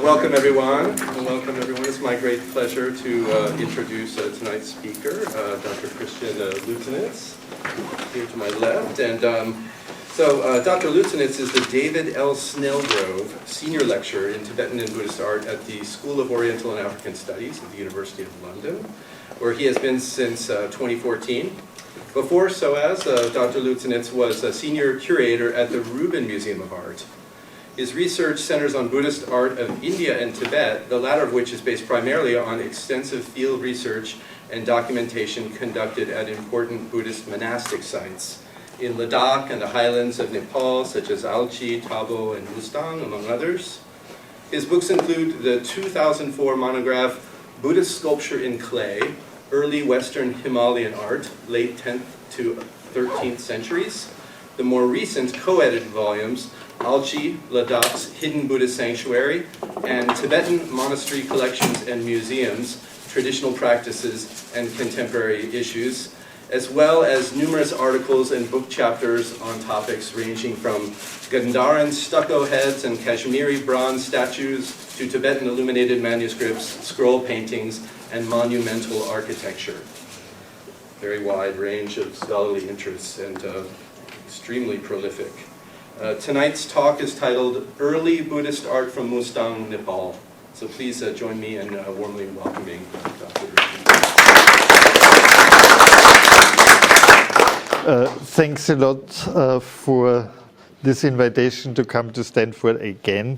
Welcome everyone. It's my great pleasure to introduce tonight's speaker, Dr. Christian Luczanits, here to my left. And Dr. Luczanits is the David L. Snellgrove Senior Lecturer in Tibetan and Buddhist Art at the School of Oriental and African Studies at the University of London, where he has been since 2014. Before SOAS, Dr. Luczanits was a Senior Curator at the Rubin Museum of Art. His research centers on Buddhist art of India and Tibet, the latter of which is based primarily on extensive field research and documentation conducted at important Buddhist monastic sites in Ladakh and the highlands of Nepal, such as Alchi, Thabo, and Mustang, among others. His books include the 2004 monograph, Buddhist Sculpture in Clay, Early Western Himalayan Art, Late 10th to 13th Centuries, the more recent co-edited volumes, Alchi, Ladakh's Hidden Buddhist Sanctuary, and Tibetan Monastery Collections and Museums, Traditional Practices and Contemporary Issues, as well as numerous articles and book chapters on topics ranging from Gandharan stucco heads and Kashmiri bronze statues to Tibetan illuminated manuscripts, scroll paintings, and monumental architecture. Very wide range of scholarly interests and extremely prolific. Tonight's talk is titled Early Buddhist Art from Mustang, Nepal. So please join me in warmly welcoming Dr. Thanks a lot for this invitation to come to Stanford again.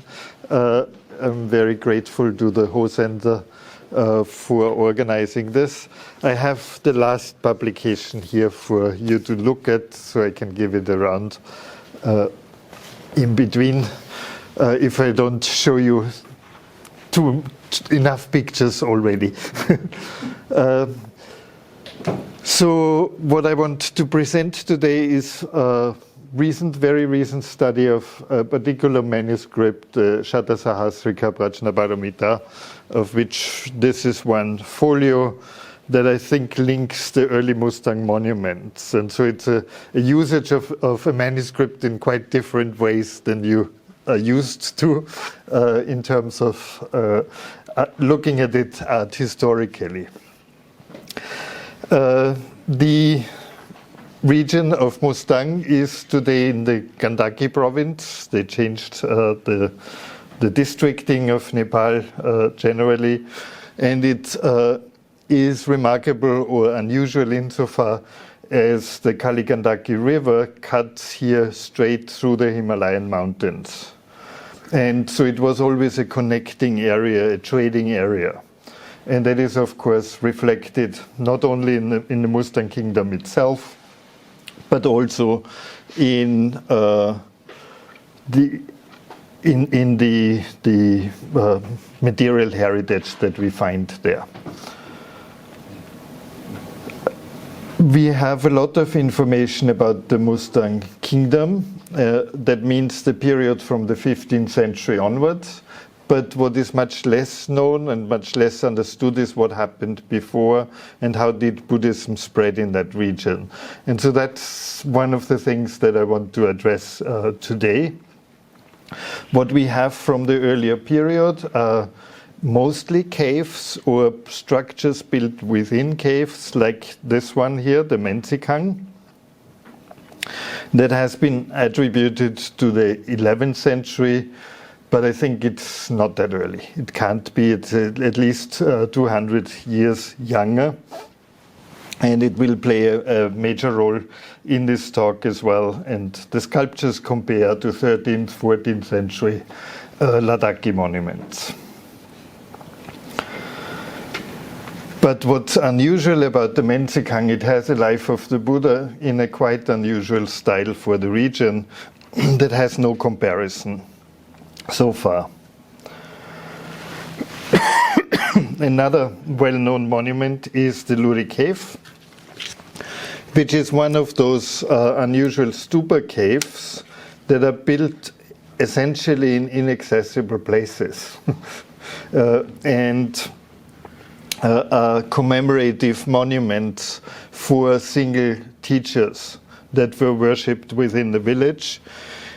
I'm very grateful to the Ho Center for organizing this. I have the last publication here for you to look at, so I can give it around in between, if I don't show you enough pictures already. So what I want to present today is a very recent study of a particular manuscript, Śatasāhasrikāprajñāpāramitā, of which this is one folio that I think links the early Mustang monuments. And so it's a usage of a manuscript in quite different ways than you are used to in terms of looking at it art historically. The region of Mustang is today in the Gandaki province. They changed the districting of Nepal generally, and it is remarkable or unusual insofar as the Kaligandaki River cuts here straight through the Himalayan mountains. And so it was always a connecting area, a trading area. And that is, of course, reflected not only in the Mustang kingdom itself, but also in the material heritage that we find there. We have a lot of information about the Mustang kingdom. That means the period from the 15th century onwards. But what is much less known and much less understood is what happened before and how did Buddhism spread in that region. And so that's one of the things that I want to address today. What we have from the earlier period are mostly caves or structures built within caves, like this one here, the Mensikang, that has been attributed to the 11th century, but I think it's not that early. It can't be. It's at least 200 years younger, and it will play a major role in this talk as well. And the sculptures compare to 13th, 14th century Ladakhi monuments. But what's unusual about the Mensikang, it has a life of the Buddha in a quite unusual style for the region that has no comparison so far. Another well-known monument is the Luri Cave, which is one of those unusual stupa caves that are built essentially in inaccessible places. And commemorative monuments for single teachers that were worshipped within the village.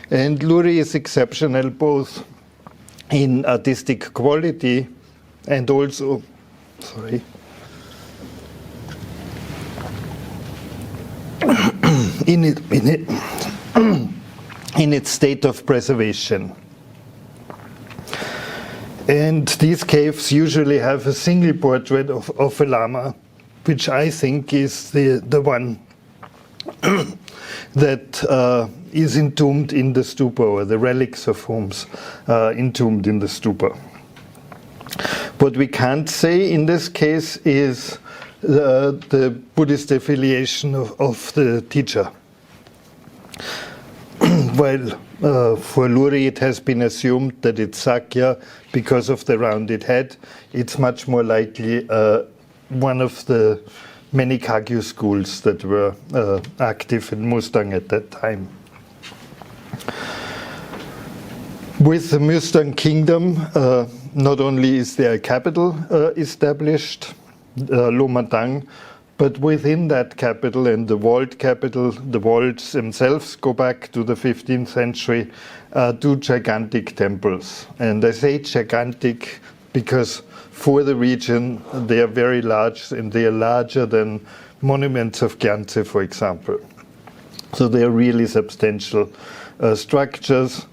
And Luri is exceptional both in artistic quality and also, in its state of preservation. And these caves usually have a single portrait of a lama, which I think is the one that is entombed in the stupa, or the relics of whom entombed in the stupa. What we can't say in this case is the Buddhist affiliation of the teacher. While for Luri it has been assumed that it's Sakya because of the rounded head, it's much more likely one of the many Kagyu schools that were active in Mustang at that time. With the Mustang kingdom, not only is there a capital established, Lomatang, but within that capital and the walled capital, the walls themselves go back to the 15th century, two gigantic temples. And I say gigantic because for the region they are very large, and they are larger than monuments of Gyantse, for example. So they are really substantial structures.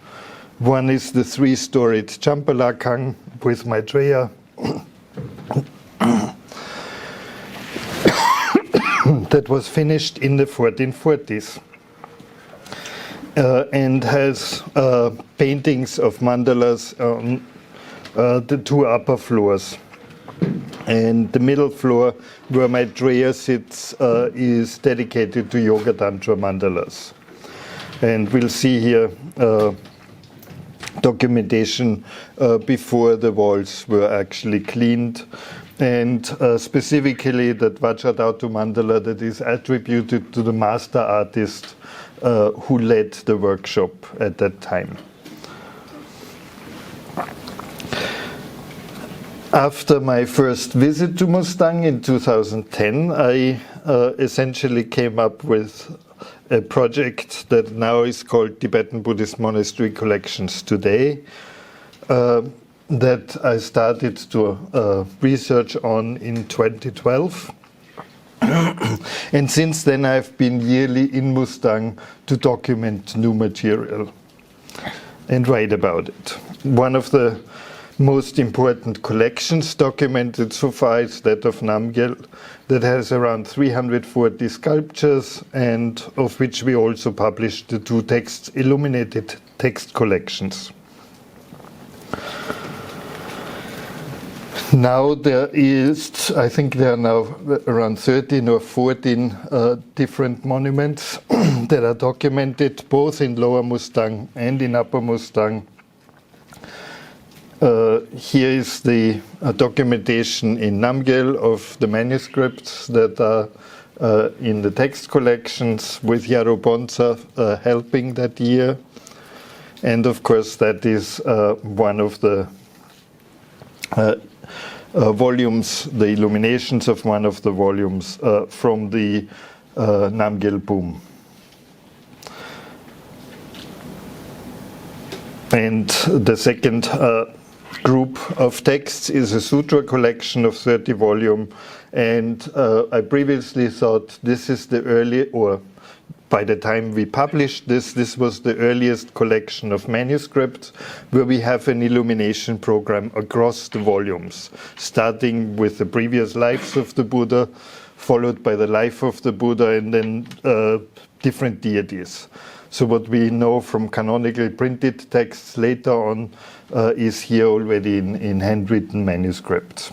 One is the three-storied Champalakang with Maitreya, that was finished in the 1440s and has paintings of mandalas on the two upper floors. And the middle floor, where Maitreya sits, is dedicated to Yoga Tantra mandalas. And we'll see here documentation before the walls were actually cleaned, and specifically that Vajradhatu mandala that is attributed to the master artist who led the workshop at that time. After my first visit to Mustang in 2010, I essentially came up with a project that now is called Tibetan Buddhist Monastery Collections Today, that I started to research on in 2012. And since then I've been yearly in Mustang to document new material and write about it. One of the most important collections documented so far is that of Namgyal, that has around 340 sculptures, and of which we also published the two illuminated text collections. Now there is, I think there are now around 13 or 14 different monuments that are documented both in Lower Mustang and in Upper Mustang. Here is the documentation in Namgyal of the manuscripts that are in the text collections, with Yaro Bonsa helping that year. And of course that is one of the volumes, the illuminations of one of the volumes from the Namgyal boom. And the second group of texts is a sutra collection of 30 volumes, and I previously thought this is the early, or by the time we published this was the earliest collection of manuscripts where we have an illumination program across the volumes, starting with the previous lives of the Buddha, followed by the life of the Buddha, and then different deities. So what we know from canonical printed texts later on is here already in handwritten manuscripts.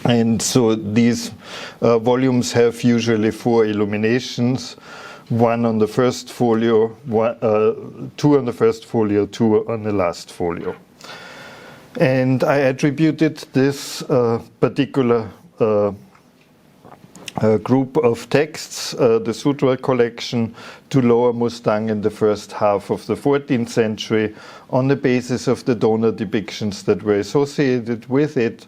And so these volumes have usually 4 illuminations, one on the first folio, 2 on the first folio, 2 on the last folio. And I attributed this particular group of texts, the Sutra collection, to Lower Mustang in the first half of the 14th century on the basis of the donor depictions that were associated with it,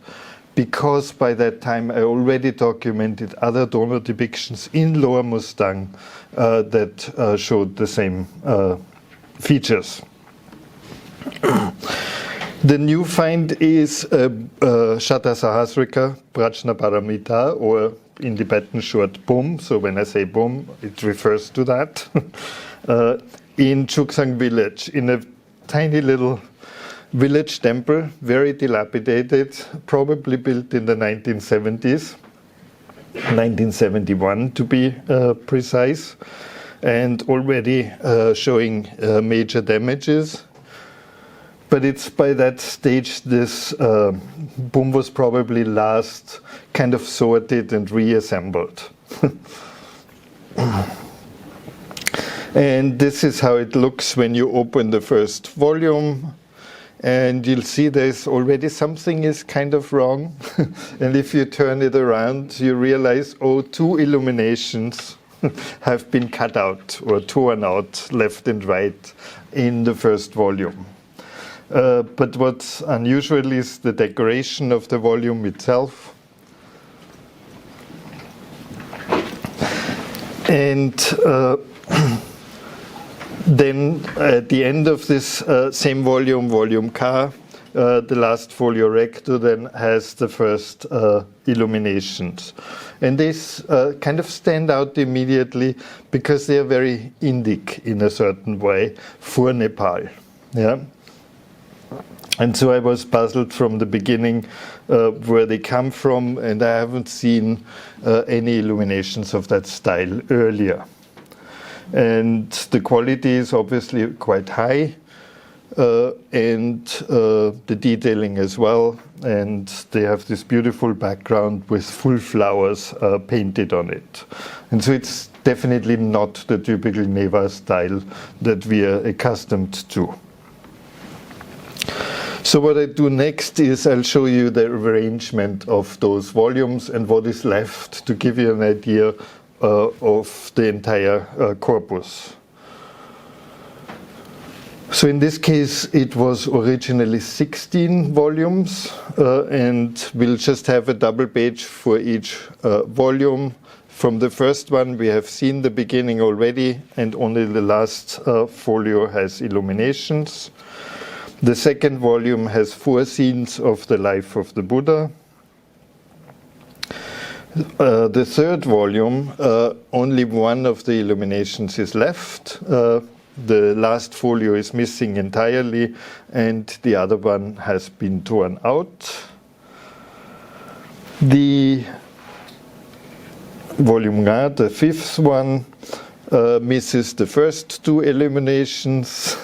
because by that time I already documented other donor depictions in Lower Mustang that showed the same features. The new find is Śatasāhasrikāprajñāpāramitā, or in Tibetan short Bum. So when I say Bum, it refers to that. In Chuksang village, in a tiny little village temple, very dilapidated, probably built in the 1970s, 1971 to be precise, and already showing major damages. But it's by that stage this Bum was probably last kind of sorted and reassembled. And this is how it looks when you open the first volume. And you'll see there's already something is kind of wrong. And if you turn it around, you realize, oh, 2 illuminations have been cut out or torn out left and right in the first volume. But what's unusual is the decoration of the volume itself. And then at the end of this same volume, volume K, the last folio recto then has the first illuminations. And these kind of stand out immediately because they are very Indic in a certain way for Nepal. Yeah. And so I was puzzled from the beginning where they come from, and I haven't seen any illuminations of that style earlier. And the quality is obviously quite high, and the detailing as well. And they have this beautiful background with full flowers painted on it. And so it's definitely not the typical Neva style that we are accustomed to. So what I do next is I'll show you the arrangement of those volumes and what is left to give you an idea of the entire corpus. So in this case it was originally 16 volumes, and we'll just have a double page for each volume. From the first one we have seen the beginning already, and only the last folio has illuminations. The second volume has 4 scenes of the life of the Buddha. The third volume, only one of the illuminations is left. The last folio is missing entirely, and the other one has been torn out. The volume Nga, the fifth one, misses the first 2 illuminations.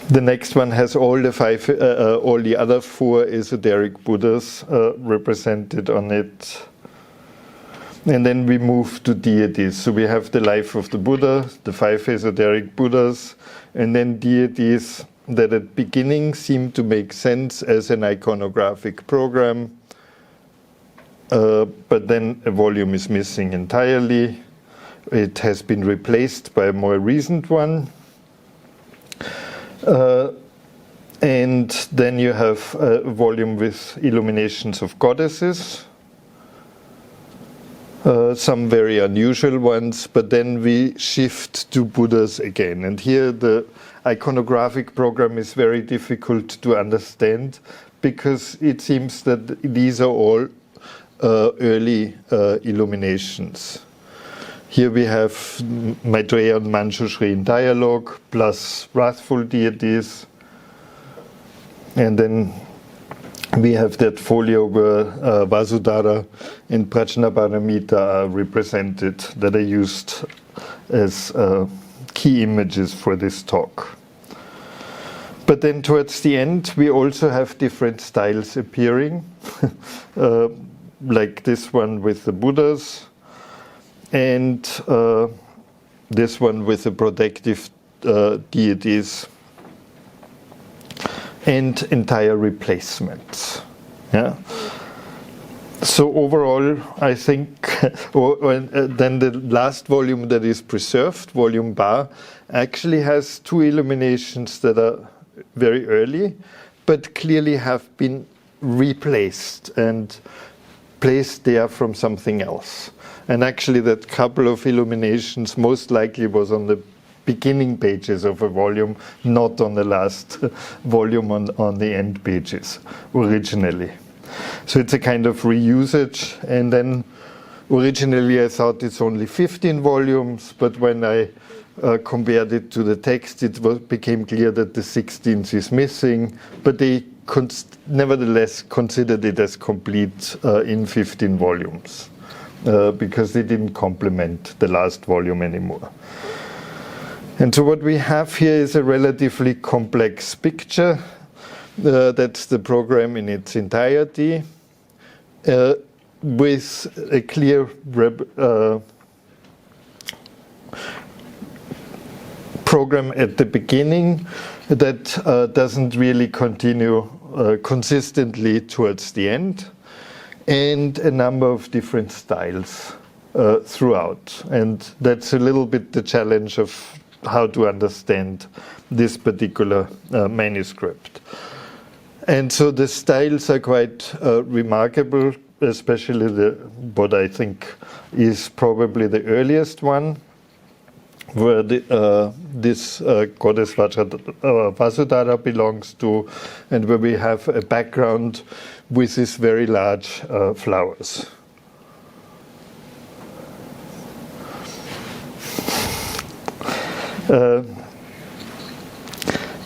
The next one has all the other 4 esoteric Buddhas represented on it. And then we move to deities. So we have the life of the Buddha, the 5 esoteric Buddhas, and then deities that at beginning seem to make sense as an iconographic program. But then a volume is missing entirely. It has been replaced by a more recent one. And then you have a volume with illuminations of goddesses, some very unusual ones, but then we shift to Buddhas again. And here the iconographic program is very difficult to understand because it seems that these are all early illuminations. Here we have Maitreya and Manjushri in dialogue, plus wrathful deities. And then we have that folio where Vasudhara and Prajñāpāramitā are represented, that are used as key images for this talk. But then towards the end, we also have different styles appearing, like this one with the Buddhas, and this one with the protective deities, and entire replacements. Yeah. So overall, I think, then the last volume that is preserved, volume Ba, actually has 2 illuminations that are very early, but clearly have been replaced and placed there from something else. And actually that couple of illuminations most likely was on the beginning pages of a volume, not on the last volume on the end pages originally. So it's a kind of reusage, and then originally I thought it's only 15 volumes, but when I compared it to the text, it became clear that the 16th is missing, but they nevertheless considered it as complete in 15 volumes, because they didn't complement the last volume anymore. And so what we have here is a relatively complex picture. That's the program in its entirety, with a clear program at the beginning that doesn't really continue consistently towards the end, and a number of different styles throughout. And that's a little bit the challenge of how to understand this particular manuscript. And so the styles are quite remarkable, especially what I think is probably the earliest one, where this goddess Vasudhara belongs to, and where we have a background with these very large flowers.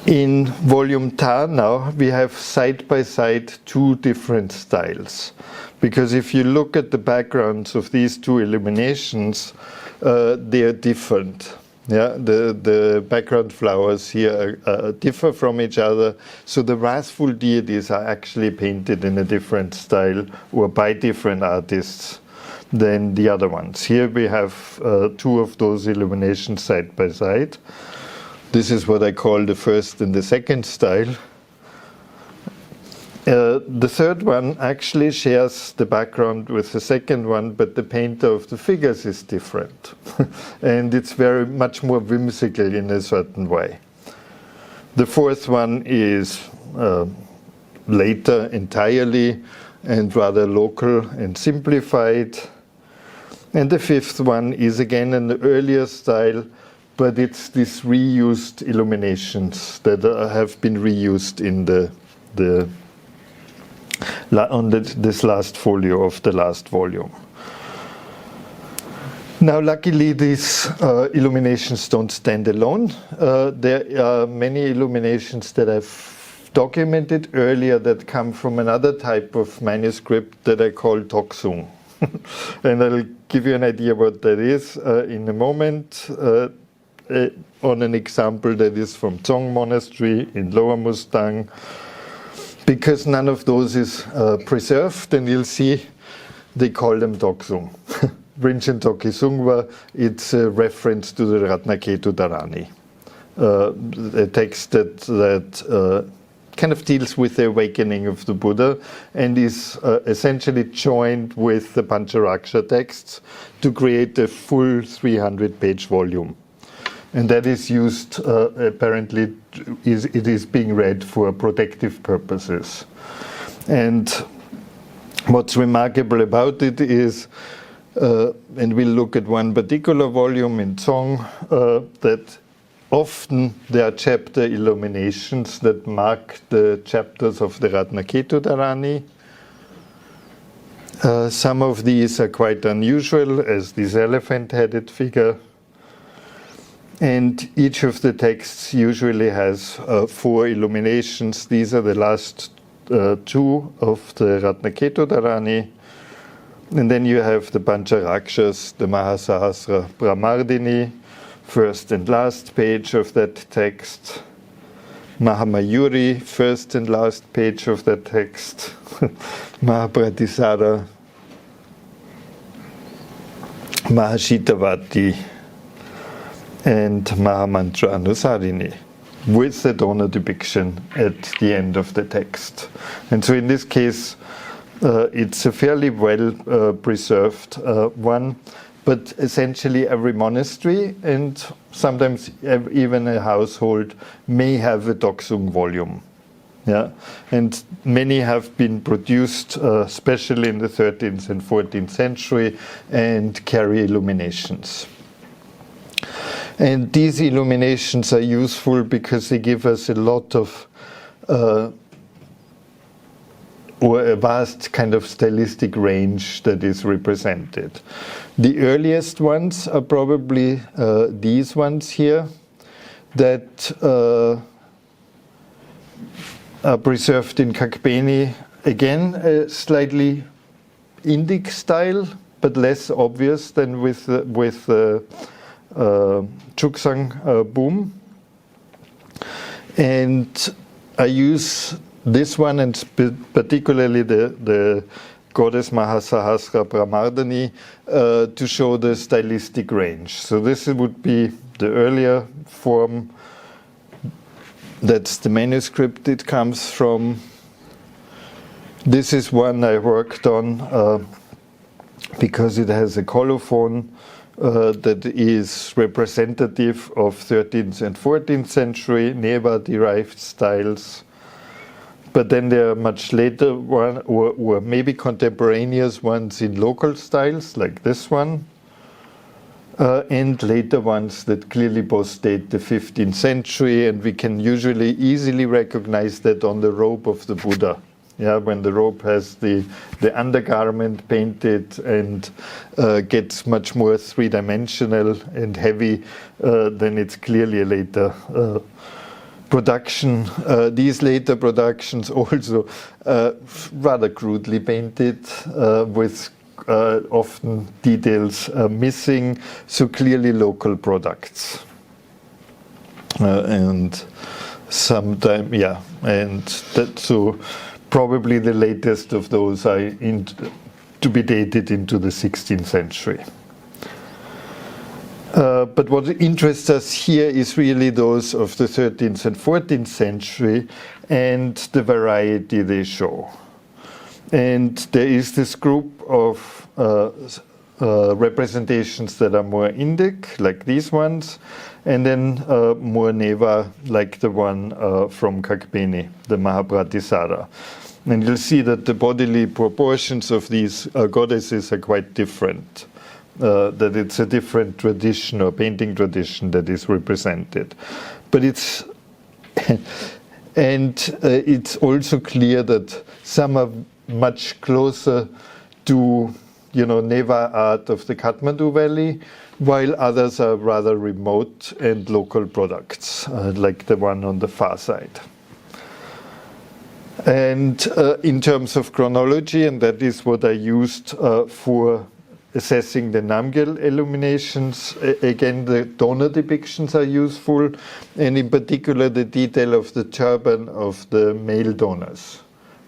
In volume Ta now, we have side by side two different styles. Because if you look at the backgrounds of these two illuminations, they are different. Yeah, the background flowers here differ from each other. So the wrathful deities are actually painted in a different style or by different artists than the other ones. Here we have two of those illuminations side by side. This is what I call the first and the second style. The third one actually shares the background with the second one, but the painter of the figures is different. And it's very much more whimsical in a certain way. The fourth one is later entirely and rather local and simplified. And the fifth one is again an earlier style, but it's these reused illuminations that have been reused in this last folio of the last volume. Now, luckily, these illuminations don't stand alone. There are many illuminations that I've documented earlier that come from another type of manuscript that I call Tokzung. And I'll give you an idea what that is in a moment. On an example that is from Dzong Monastery in Lower Mustang, because none of those is preserved, and you'll see they call them Tokzung. Rinchen Tokisungwa, it's a reference to the Ratnaketu Dharani, a text that kind of deals with the awakening of the Buddha and is essentially joined with the Pancharaksha texts to create a full 300-page volume. And that is used, apparently, it is being read for protective purposes. And what's remarkable about it is, and we'll look at one particular volume in Dzong, that often there are chapter illuminations that mark the chapters of the Ratnaketu Dharani. Some of these are quite unusual, as this elephant-headed figure. And each of the texts usually has 4 illuminations. These are the last 2 of the Ratnaketu Dharani. And then you have the Pancharakshas, the Mahasahasra Brahmardini, first and last page of that text. Mahamayuri, first and last page of that text. Mahapratisara, Mahashitavati, and Mahamantra Anusarini, with the donor depiction at the end of the text. And so in this case, it's a fairly well preserved one, but essentially every monastery and sometimes even a household may have a Tokzung volume. Yeah, and many have been produced, especially in the 13th and 14th century, and carry illuminations. And these illuminations are useful because they give us a lot of or a vast kind of stylistic range that is represented. The earliest ones are probably these ones here that are preserved in Kagbeni. Again, a slightly Indic style, but less obvious than with Chuksang boom. And I use this one, and particularly the goddess Śatasāhasrikāprajñāpāramitā, to show the stylistic range. So this would be the earlier form. That's the manuscript it comes from. This is one I worked on because it has a colophon that is representative of 13th and 14th century Neva-derived styles. But then there are much later one, or maybe contemporaneous ones in local styles, like this one, and later ones that clearly both date the 15th century, and we can usually easily recognize that on the robe of the Buddha. Yeah, when the robe has the undergarment painted and gets much more three-dimensional and heavy, then it's clearly a later production. These later productions also rather crudely painted with often details missing, so clearly local products. And sometime, yeah, and that so. Probably the latest of those are to be dated into the 16th century. But what interests us here is really those of the 13th and 14th century and the variety they show. And there is this group of representations that are more Indic, like these ones, and then more Neva, like the one from Kagbeni, the Mahabhratisara. And you'll see that the bodily proportions of these goddesses are quite different, that it's a different tradition or painting tradition that is represented. But it's, and it's also clear that some are much closer to, Neva art of the Kathmandu Valley, while others are rather remote and local products, like the one on the far side. And in terms of chronology, and that is what I used for assessing the Namgyal illuminations, again the donor depictions are useful, and in particular the detail of the turban of the male donors.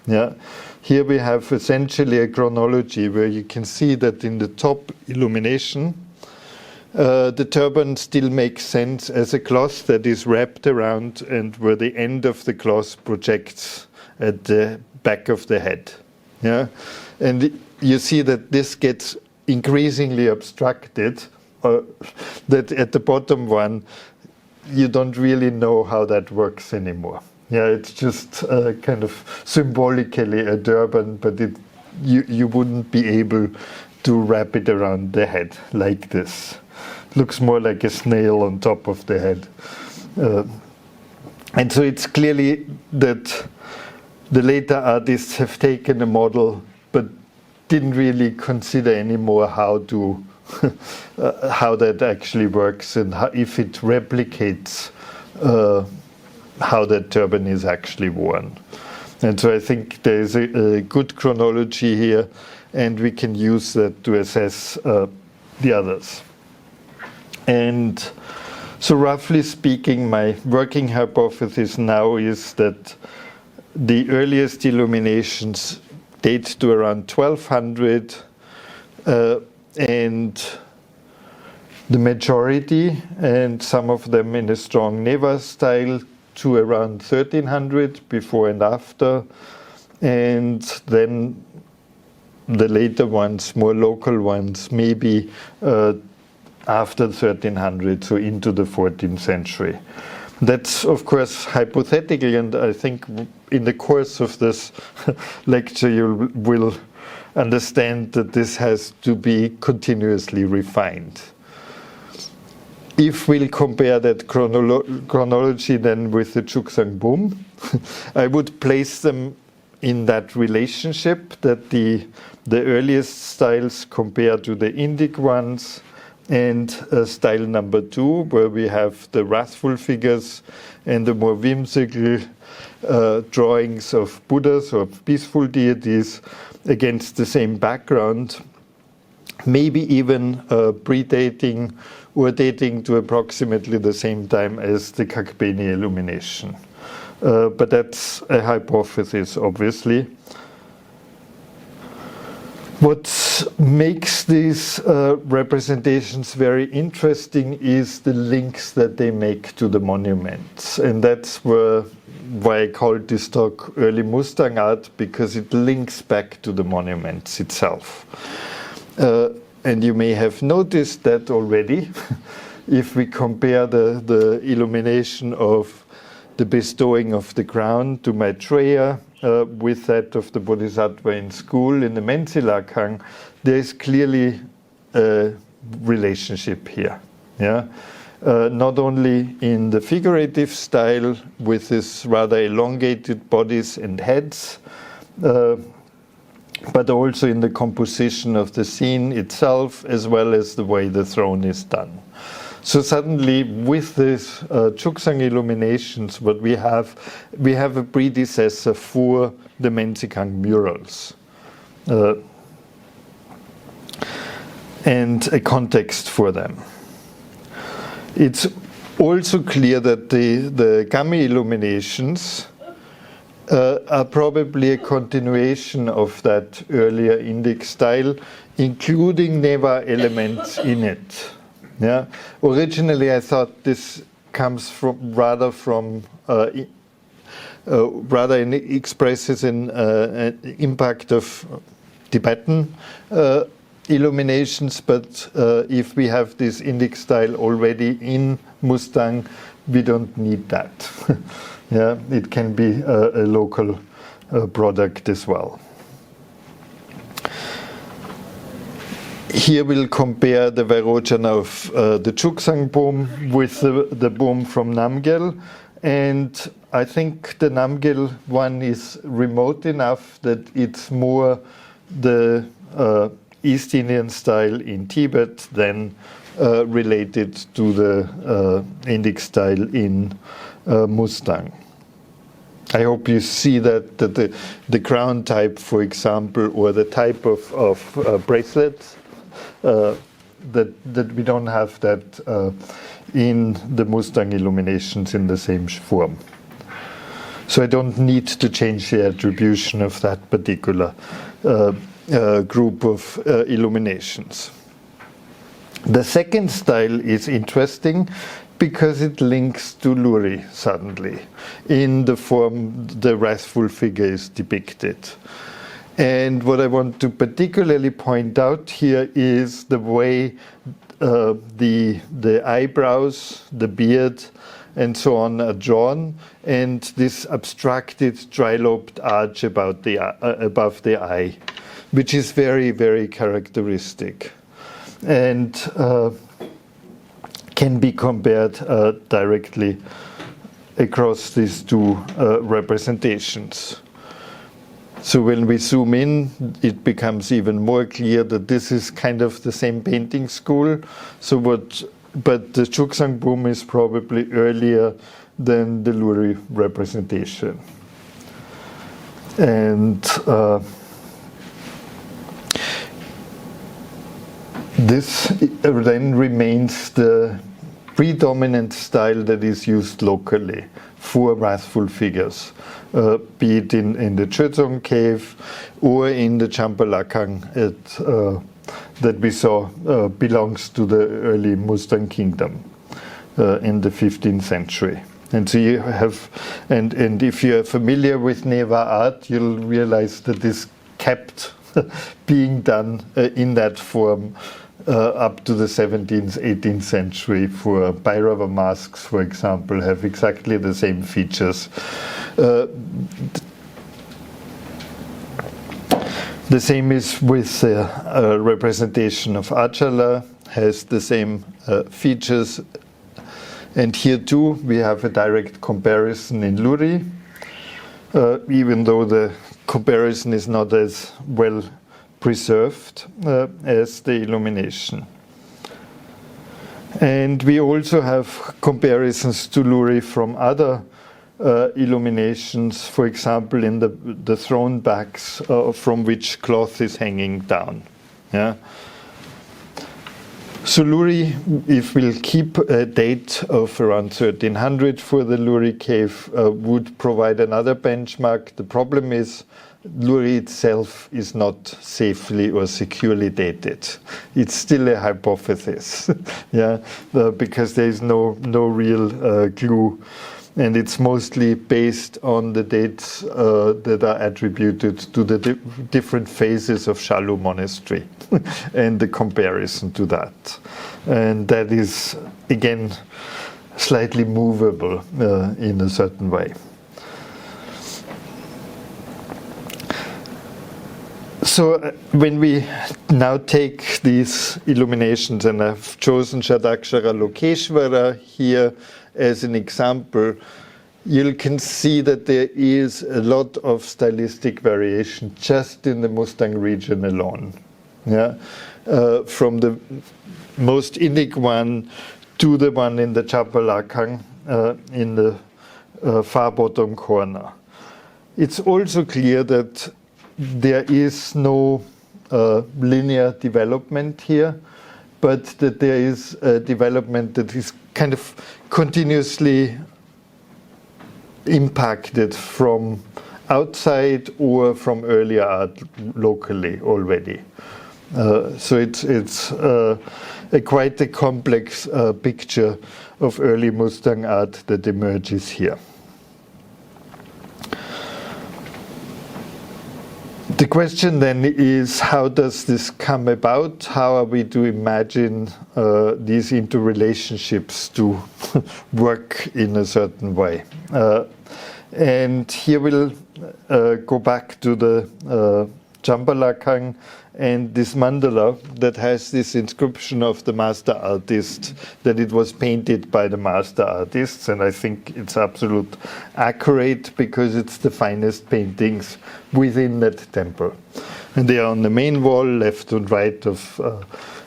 Yeah. Here we have essentially a chronology where you can see that in the top illumination, the turban still makes sense as a cloth that is wrapped around and where the end of the cloth projects at the back of the head. Yeah? And you see that this gets increasingly abstracted, that at the bottom one, you don't really know how that works anymore. Yeah, it's just kind of symbolically a turban, but you wouldn't be able to wrap it around the head like this. Looks more like a snail on top of the head. And so it's clearly that the later artists have taken a model but didn't really consider anymore how to how that actually works and how, if it replicates how that turban is actually worn. And so I think there is a good chronology here, and we can use that to assess the others. And so roughly speaking, my working hypothesis now is that the earliest illuminations date to around 1200, and the majority, and some of them in a strong Neva style, to around 1300 before and after, and then the later ones, more local ones, maybe after 1300, so into the 14th century. That's, of course, hypothetical, and I think in the course of this lecture you will understand that this has to be continuously refined. if we'll compare that chronology then with the Chuksang boom, I would place them in that relationship that the earliest styles compare to the Indic ones, and style number 2, where we have the wrathful figures and the more whimsical drawings of Buddhas or peaceful deities against the same background, maybe even predating or dating to approximately the same time as the Kakbeni illumination. But that's a hypothesis, obviously. What makes these representations very interesting is the links that they make to the monuments. And that's why I called this talk Early Mustang Art, because it links back to the monuments itself. And you may have noticed that already. If we compare the illumination of the bestowing of the crown to Maitreya with that of the Bodhisattva in school in the Mensilakang, there is clearly a relationship here. Yeah? Not only in the figurative style with this rather elongated bodies and heads, but also in the composition of the scene itself, as well as the way the throne is done. So suddenly, with this Chuksang illuminations, what we have a predecessor for the Mensikang murals, and a context for them. It's also clear that the Kami illuminations are probably a continuation of that earlier Indic style, including Neva elements in it. Yeah. Originally, I thought this comes rather expresses an impact of Tibetan illuminations, but if we have this Indic style already in Mustang, we don't need that. Yeah, it can be a local product as well. Here we'll compare the Vairocana of the Chuksang boom with the boom from Namgyal, and I think the Namgyal one is remote enough that it's more the East Indian style in Tibet than related to the Indic style in Mustang. I hope you see that the crown type, for example, or the type of bracelets, that we don't have that in the Mustang illuminations in the same form. So I don't need to change the attribution of that particular group of illuminations. The second style is interesting because it links to Luri suddenly, in the form the wrathful figure is depicted. And what I want to particularly point out here is the way the eyebrows, the beard, and so on are drawn, and this abstracted trilobed arch above the eye, which is very, very characteristic, and can be compared directly across these two representations. So when we zoom in, it becomes even more clear that this is kind of the same painting school. But the Chuksang boom is probably earlier than the Luri representation. And this then remains the predominant style that is used locally for wrathful figures, be it in the Tokzung cave or in the Champalakang that we saw belongs to the early Mustang kingdom in the 15th century. And so you have, and if you're familiar with Neva art, you'll realize that this kept being done in that form up to the 17th, 18th century. For Bhairava masks, for example, have exactly the same features. The same is with a representation of Achala, has the same features And here too we have a direct comparison in Luri, even though the comparison is not as well preserved as the illumination. And we also have comparisons to Luri from other illuminations, for example in the throne backs from which cloth is hanging down. Yeah. So Luri, if we'll keep a date of around 1300 for the Luri cave, would provide another benchmark. The problem is Luri itself is not safely or securely dated. It's still a hypothesis, yeah, because there is no real clue. And it's mostly based on the dates that are attributed to the different phases of Shalu monastery and the comparison to that. And that is, again, slightly movable in a certain way. So when we now take these illuminations, and I've chosen Shadakshara Lokeshvara here as an example, you can see that there is a lot of stylistic variation just in the Mustang region alone. Yeah, from the most Indic one to the one in the Chapalakang in the far bottom corner. It's also clear that there is no linear development here, but that there is a development that is kind of continuously impacted from outside or from earlier art locally already. So it's quite a complex picture of early Mustang art that emerges here. The question then is, how does this come about? How are we to imagine these interrelationships to work in a certain way? And here we'll go back to the Chambalakang and this mandala that has this inscription of the master artist, that it was painted by the master artists, and I think it's absolute accurate because it's the finest paintings within that temple. And they are on the main wall, left and right of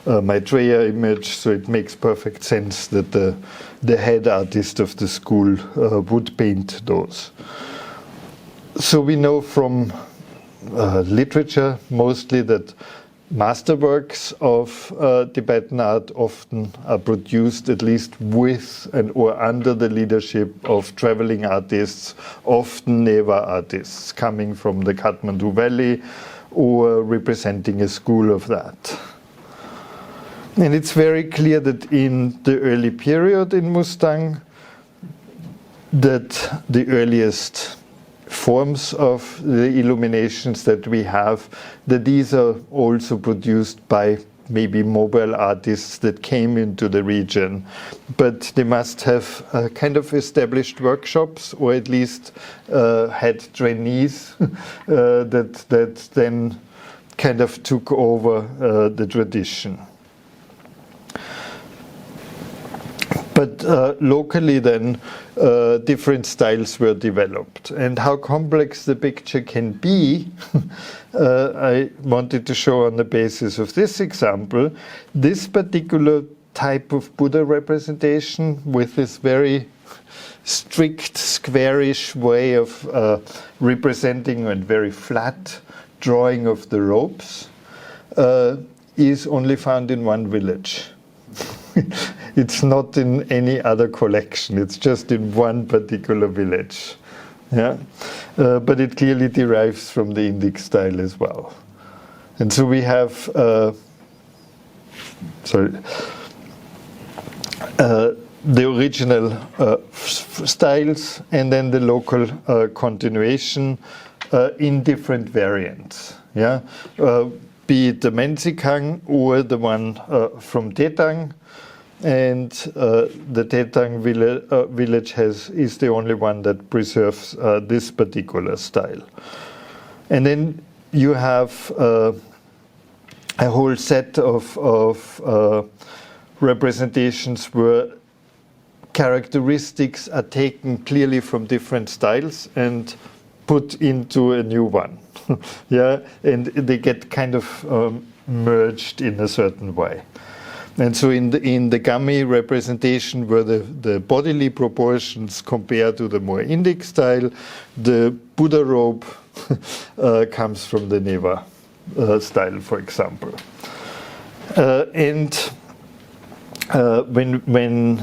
Maitreya image, so it makes perfect sense that the head artist of the school would paint those. So we know from literature mostly that masterworks of Tibetan art often are produced at least with and or under the leadership of traveling artists, often Neva artists coming from the Kathmandu Valley or representing a school of that. And it's very clear that in the early period in Mustang that the earliest forms of the illuminations that we have, that these are also produced by maybe mobile artists that came into the region, but they must have kind of established workshops or at least had trainees that then kind of took over the tradition. But locally then, different styles were developed. And how complex the picture can be, I wanted to show on the basis of this example. This particular type of Buddha representation with this very strict, squarish way of representing and very flat drawing of the robes is only found in one village. It's not in any other collection. It's just in one particular village. Yeah, but it clearly derives from the Indic style as well. And so we have, the original styles and then the local continuation in different variants. Yeah, be it the Mensikang or the one from Tetang. And the Tetang village is the only one that preserves this particular style. And then you have a whole set of representations where characteristics are taken clearly from different styles and put into a new one. Yeah, and they get kind of merged in a certain way. And so in the Gami representation, where the bodily proportions compare to the more Indic style, the Buddha robe comes from the Neva style, for example. And when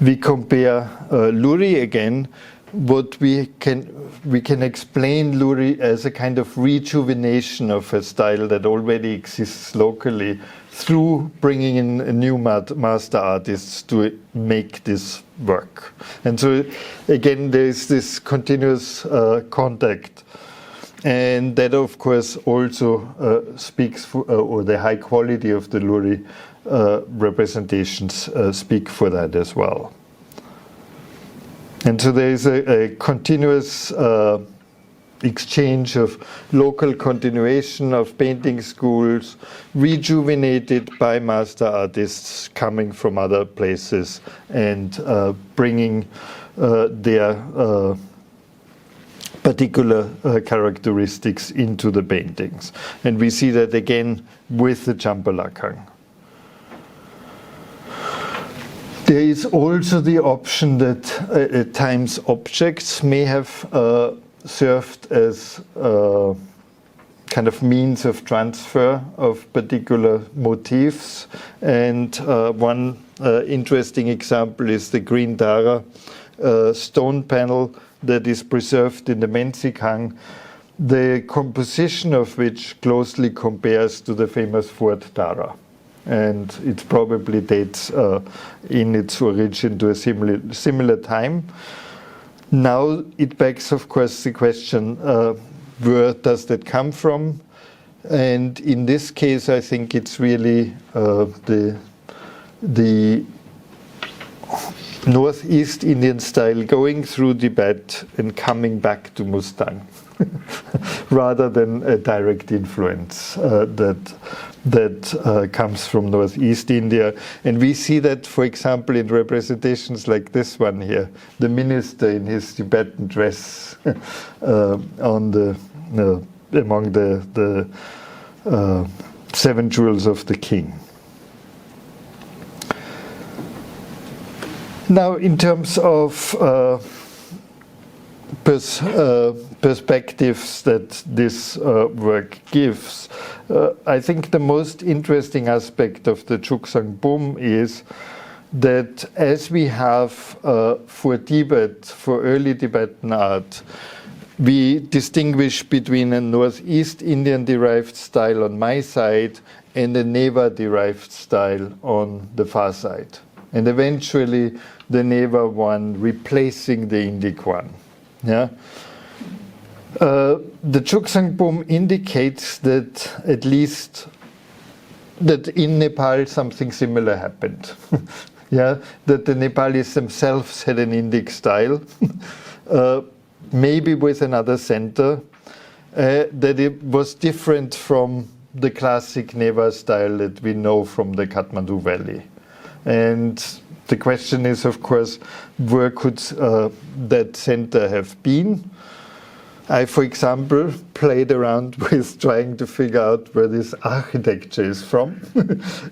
we compare Luri again, what we can explain Luri as a kind of rejuvenation of a style that already exists locally through bringing in new master artists to make this work. And so again, there is this continuous contact, and that of course also speaks for, or the high quality of the Luri representations speak for that as well. And so there is a continuous exchange of local continuation of painting schools, rejuvenated by master artists coming from other places and bringing their particular characteristics into the paintings. And we see that again with the Champalakkhang. There is also the option that at times objects may have served as kind of means of transfer of particular motifs. And one interesting example is the Green Dara stone panel that is preserved in the Menzikhang, the composition of which closely compares to the famous Fort Dara. And it probably dates in its origin to a similar time. Now it begs, of course, the question, where does that come from? And in this case, I think it's really the Northeast Indian style going through Tibet and coming back to Mustang, rather than a direct influence that comes from Northeast India. And we see that, for example, in representations like this one here, the minister in his Tibetan dress on the among the seven jewels of the king. Now, in terms of perspectives that this work gives, I think the most interesting aspect of the Chuksang Bum is that as we have for Tibet, for early Tibetan art, we distinguish between a Northeast Indian derived style on my side and a Neva derived style on the far side. And eventually the Neva one replacing the Indic one. Yeah. The Chuksang Bum indicates that at least that in Nepal something similar happened. Yeah, that the Nepalis themselves had an Indic style, maybe with another center, that it was different from the classic Neva style that we know from the Kathmandu Valley. And the question is, of course, where could that center have been? I, for example, played around with trying to figure out where this architecture is from.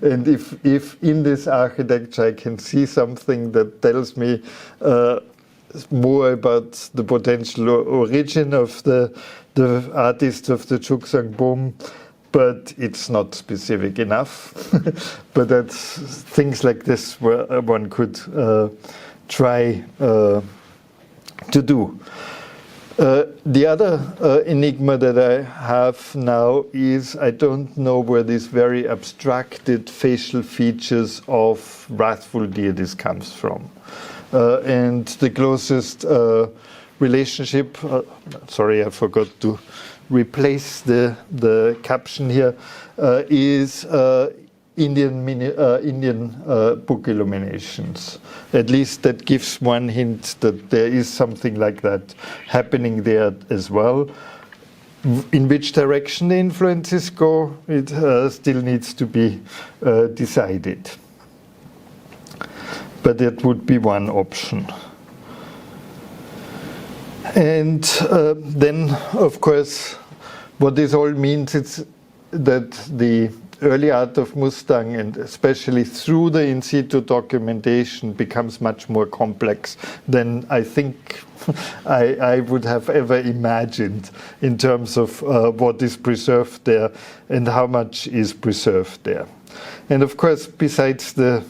And if in this architecture I can see something that tells me more about the potential origin of the artists of the Chuksang Bum, but it's not specific enough. But that's things like this where one could try to do. The other enigma that I have now is I don't know where these very abstracted facial features of wrathful deities comes from. And the closest relationship, sorry, I forgot to replace the caption here, is Indian book illuminations. At least that gives one hint that there is something like that happening there as well. In which direction the influences go, it still needs to be decided. but that would be one option. And then, of course, what this all means is that the early art of Mustang, and especially through the in situ documentation, becomes much more complex than I think I would have ever imagined in terms of what is preserved there and how much is preserved there. And of course, besides the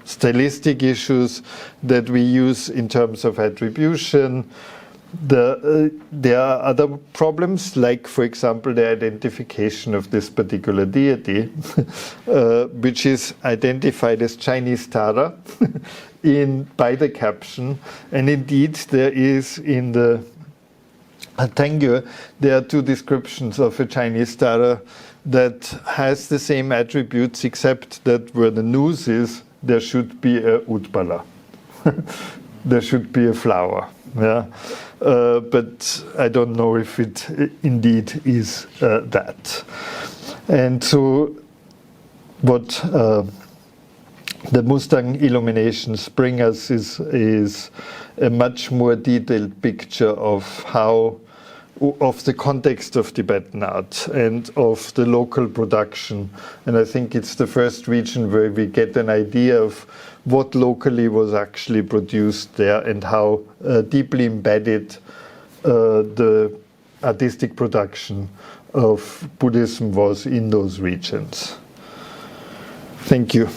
stylistic issues that we use in terms of attribution, there are other problems, like, for example, the identification of this particular deity, which is identified as Chinese Tara by the caption. And indeed, there is in the Tangyur, there are two descriptions of a Chinese Tara that has the same attributes, except that where the noose is, there should be a utpala. There should be a flower. Yeah. But I don't know if it indeed is that. And so what the Mustang illuminations bring us is a much more detailed picture of the context of Tibetan art and of the local production. And I think it's the first region where we get an idea of what locally was actually produced there and how deeply embedded the artistic production of Buddhism was in those regions. Thank you.